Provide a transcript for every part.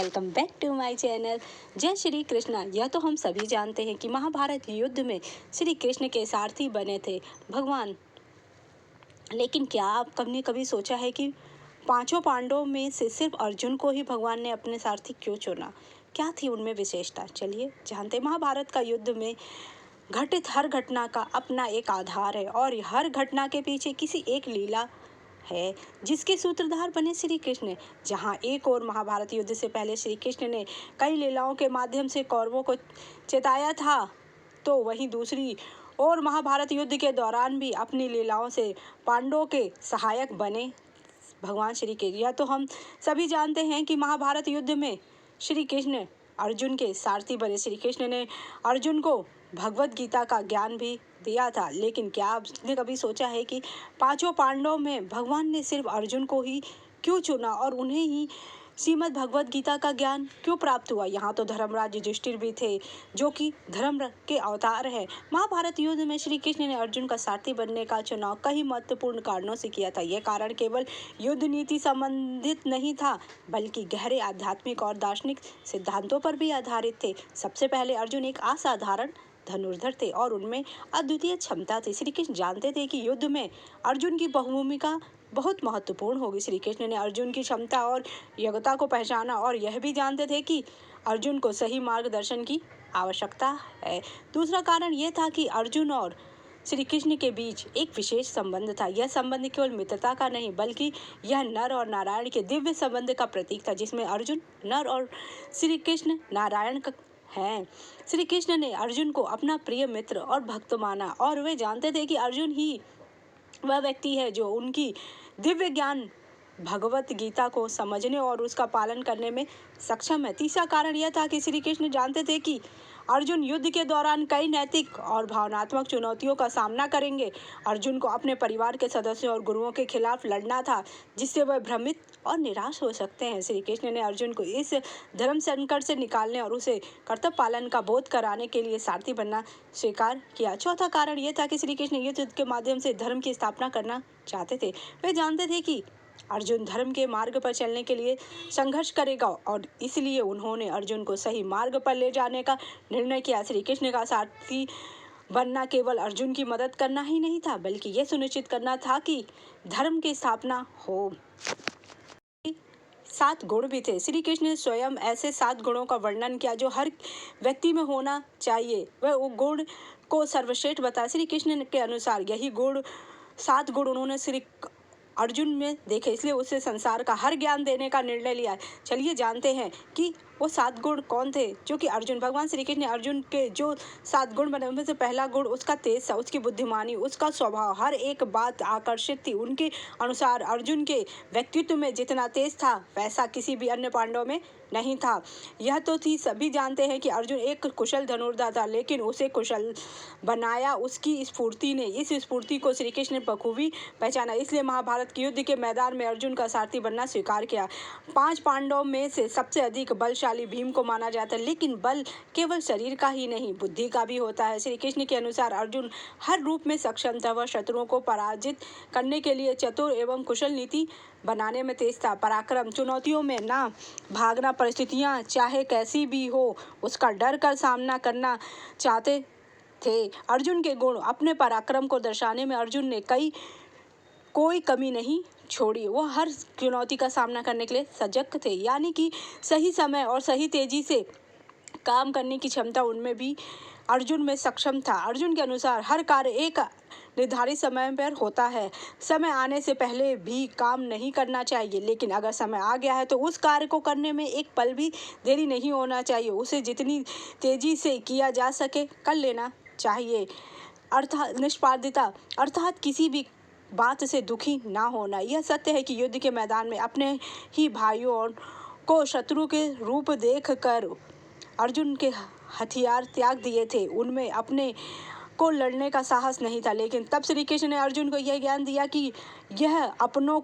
Welcome back to my channel. जय श्री कृष्णा। यह तो हम सभी जानते हैं कि महाभारत युद्ध में श्री कृष्ण के सारथी बने थे भगवान। लेकिन क्या आप कभी सोचा है कि पांचों पांडवों में से सिर्फ अर्जुन को ही भगवान ने अपने सारथी क्यों चुना? क्या थी उनमें विशेषता? चलिए जानते। महाभारत का युद्ध में घटित हर घटना का अपना एक आधार है और हर घटना के पीछे किसी एक लीला है जिसके सूत्रधार बने श्री कृष्ण। जहां एक और महाभारत युद्ध से पहले श्री कृष्ण ने कई लीलाओं के माध्यम से कौरवों को चेताया था, तो वहीं दूसरी और महाभारत युद्ध के दौरान भी अपनी लीलाओं से पांडवों के सहायक बने भगवान श्री कृष्ण। यह तो हम सभी जानते हैं कि महाभारत युद्ध में श्री कृष्ण अर्जुन के सारथी बने। श्री कृष्ण ने अर्जुन को भगवत गीता का ज्ञान भी दिया था। लेकिन क्या आपने कभी सोचा है कि पांचों पांडवों में भगवान ने सिर्फ अर्जुन को ही क्यों चुना और उन्हें ही श्रीमद् भगवत गीता का ज्ञान क्यों प्राप्त हुआ? यहाँ तो धर्मराज युधिष्ठिर भी थे जो कि धर्म के अवतार हैं। महाभारत युद्ध में श्री कृष्ण ने अर्जुन का सारथी बनने का चुनाव कई महत्वपूर्ण कारणों से किया था। यह कारण केवल युद्ध नीति संबंधित नहीं था, बल्कि गहरे आध्यात्मिक और दार्शनिक सिद्धांतों पर भी आधारित थे। सबसे पहले अर्जुन एक असाधारण धनुर्धर थे और उनमें अद्वितीय क्षमता थी। श्री कृष्ण जानते थे कि युद्ध में अर्जुन की भूमिका बहुत महत्वपूर्ण होगी। श्री कृष्ण ने अर्जुन की क्षमता और योग्यता को पहचाना और यह भी जानते थे कि अर्जुन को सही मार्गदर्शन की आवश्यकता है। दूसरा कारण यह था कि अर्जुन और श्री कृष्ण के बीच एक विशेष संबंध था। यह संबंध केवल मित्रता का नहीं, बल्कि यह नर और नारायण के दिव्य संबंध का प्रतीक था, जिसमें अर्जुन नर और श्री कृष्ण नारायण का हैं। श्री कृष्ण ने अर्जुन को अपना प्रिय मित्र और भक्त माना और वे जानते थे कि अर्जुन ही वह व्यक्ति है जो उनकी दिव्य ज्ञान भगवत गीता को समझने और उसका पालन करने में सक्षम है। तीसरा कारण यह था कि श्री कृष्ण जानते थे कि अर्जुन युद्ध के दौरान कई नैतिक और भावनात्मक चुनौतियों का सामना करेंगे। अर्जुन को अपने परिवार के सदस्यों और गुरुओं के खिलाफ लड़ना था, जिससे वह भ्रमित और निराश हो सकते हैं। श्री कृष्ण ने अर्जुन को इस धर्म संकट से निकालने और उसे कर्तव्य पालन का बोध कराने के लिए सारथी बनना स्वीकार किया। चौथा कारण यह था कि श्री कृष्ण युद्ध के माध्यम से धर्म की स्थापना करना चाहते थे। वे जानते थे कि अर्जुन धर्म के मार्ग पर चलने के लिए संघर्ष करेगा और इसलिए उन्होंने अर्जुन को सही मार्ग पर ले जाने का निर्णय किया। श्री कृष्ण का सारथी बनना केवल अर्जुन की मदद करना ही नहीं था, बल्कि यह सुनिश्चित करना था कि धर्म की स्थापना हो। 7 गुण भी थे। श्री कृष्ण ने स्वयं ऐसे 7 गुणों का वर्णन किया जो हर व्यक्ति में होना चाहिए। वह वो गुण को सर्वश्रेष्ठ बताया। श्री कृष्ण के अनुसार यही 7 गुण उन्होंने श्री अर्जुन में देखे, इसलिए उसे संसार का हर ज्ञान देने का निर्णय लिया। चलिए जानते हैं कि वो 7 गुण कौन थे जो कि भगवान श्री कृष्ण ने अर्जुन के जो 7 गुण बने उनमें से पहला गुण उसका तेज था, उसकी बुद्धिमानी, उसका स्वभाव, हर एक बात आकर्षित थी। उनके अनुसार अर्जुन के व्यक्तित्व में जितना तेज था वैसा किसी भी अन्य पांडव में नहीं था। यह तो थी सभी जानते हैं कि अर्जुन एक कुशल धनुर्धर था, लेकिन उसे कुशल बनाया उसकी स्फूर्ति ने। इस स्फूर्ति को श्री कृष्ण ने बखूबी पहचाना, इसलिए महाभारत के युद्ध के मैदान में अर्जुन का सारथी बनना स्वीकार किया। 5 पांडवों में से सबसे अधिक बलशाली भीम को माना जाता है, लेकिन बल केवल शरीर का ही नहीं, बुद्धि का भी होता है। श्री कृष्ण के अनुसार अर्जुन हर रूप में सक्षम था। वह शत्रुओं को पराजित करने के लिए चतुर एवं कुशल नीति बनाने में तेज था। पराक्रम, चुनौतियों में ना भागना, परिस्थितियां चाहे कैसी भी हो उसका डर कर सामना करना चाहते थे। अर्जुन के गुण, अपने पराक्रम को दर्शाने में अर्जुन ने कोई कमी नहीं छोड़ी। वो हर चुनौती का सामना करने के लिए सजग थे, यानी कि सही समय और सही तेजी से काम करने की क्षमता उनमें भी अर्जुन में सक्षम था। अर्जुन के अनुसार हर कार्य एक निर्धारित समय पर होता है। समय आने से पहले भी काम नहीं करना चाहिए, लेकिन अगर समय आ गया है तो उस कार्य को करने में एक पल भी देरी नहीं होना चाहिए। उसे जितनी तेजी से किया जा सके कर लेना चाहिए। अर्थात निष्पादिता, अर्थात किसी भी बात से दुखी ना होना। यह सत्य है कि युद्ध के मैदान में अपने ही भाइयों को शत्रु के रूप देख कर अर्जुन के हथियार त्याग दिए थे। उनमें अपने को लड़ने का साहस नहीं था, लेकिन तब श्री कृष्ण ने अर्जुन को यह ज्ञान दिया कि यह अपनों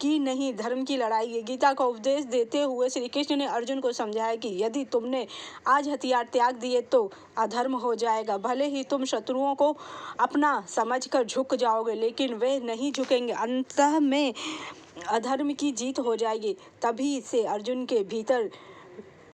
की नहीं धर्म की लड़ाई है। गीता का उपदेश देते हुए श्री कृष्ण ने अर्जुन को समझाया कि यदि तुमने आज हथियार त्याग दिए तो अधर्म हो जाएगा। भले ही तुम शत्रुओं को अपना समझकर झुक जाओगे, लेकिन वे नहीं झुकेंगे। अंत में अधर्म की जीत हो जाएगी। तभी से अर्जुन के भीतर